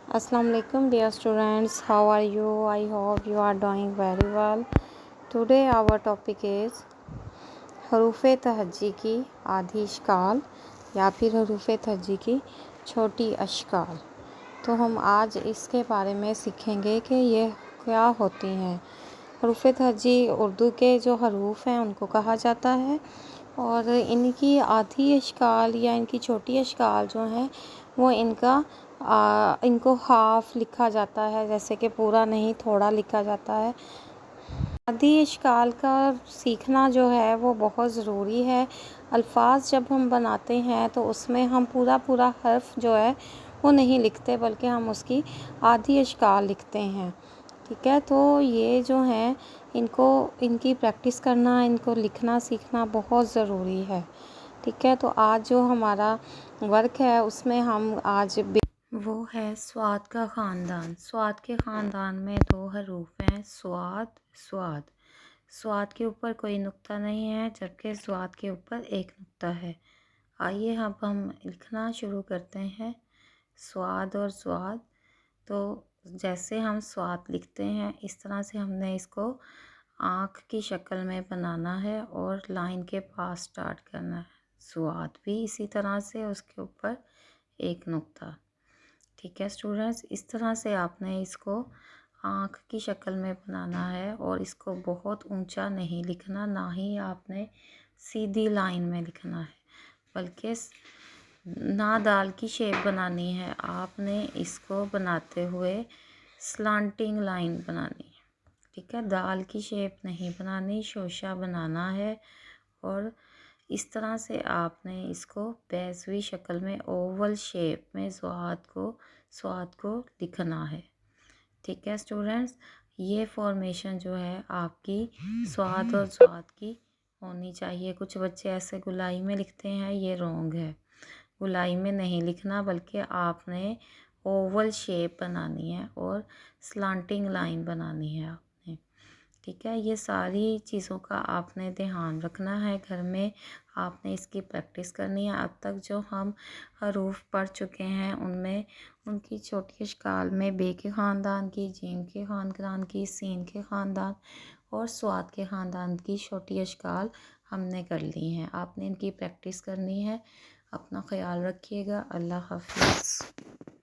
Assalamu alaikum dear students, how are you? I hope you are doing very well. Today our topic is हरूफ तहज्जी की आधी अशकाल या फिर हरूफ तहज्जी की छोटी अशकाल। तो हम आज इसके बारे में सीखेंगे कि ये क्या होती हैं। हरूफ तहज्जी उर्दू के जो हरूफ हैं उनको कहा जाता है और इनकी आधी अशकाल या इनकी छोटी अशकाल जो हैं वो इनको हाफ लिखा जाता है, जैसे कि पूरा नहीं थोड़ा लिखा जाता है। आधी अशकाल का सीखना जो है वो बहुत ज़रूरी है। अल्फाज जब हम बनाते हैं तो उसमें हम पूरा पूरा हर्फ जो है वो नहीं लिखते, बल्कि हम उसकी आधी अशकाल लिखते हैं। ठीक है, तो ये जो हैं इनकी प्रैक्टिस करना, इनको लिखना सीखना बहुत ज़रूरी है। ठीक है, तो आज जो हमारा वर्क है उसमें हम आज वो है स्वाद का ख़ानदान। स्वाद के ख़ानदान में दो हरूफ हैं, स्वाद। स्वाद के ऊपर कोई नुक्ता नहीं है, जबकि स्वाद के ऊपर एक नुक्ता है। आइए अब हम लिखना शुरू करते हैं स्वाद और स्वाद। तो जैसे हम स्वाद लिखते हैं इस तरह से हमने इसको आँख की शक्ल में बनाना है और लाइन के पास स्टार्ट करना है। स्वाद भी इसी तरह से, उसके ऊपर एक नुक्ता। ठीक है स्टूडेंट्स, इस तरह से आपने इसको आँख की शक्ल में बनाना है और इसको बहुत ऊंचा नहीं लिखना, ना ही आपने सीधी लाइन में लिखना है, बल्कि ना दाल की शेप बनानी है, आपने इसको बनाते हुए स्लांटिंग लाइन बनानी है। ठीक है, दाल की शेप नहीं बनानी, शोशा बनाना है और इस तरह से आपने इसको बैसवी शक्ल में ओवल शेप में स्वाद को लिखना है। ठीक है स्टूडेंट्स, ये फॉर्मेशन जो है आपकी स्वाद और स्वाद की होनी चाहिए। कुछ बच्चे ऐसे गुलाई में लिखते हैं, ये रॉन्ग है। गुलाई में नहीं लिखना, बल्कि आपने ओवल शेप बनानी है और स्लांटिंग लाइन बनानी है आपने। ठीक है, ये सारी चीज़ों का आपने ध्यान रखना है। घर में आपने इसकी प्रैक्टिस करनी है। अब तक जो हम हरूफ पढ़ चुके हैं उनमें उनकी छोटी अशकाल में बे के ख़ानदान की, जीम के ख़ानदान की, सीन के ख़ानदान और स्वाद के ख़ानदान की छोटी अशकाल हमने कर ली हैं। आपने इनकी प्रैक्टिस करनी है। अपना ख्याल रखिएगा। अल्लाह हाफ़िज़।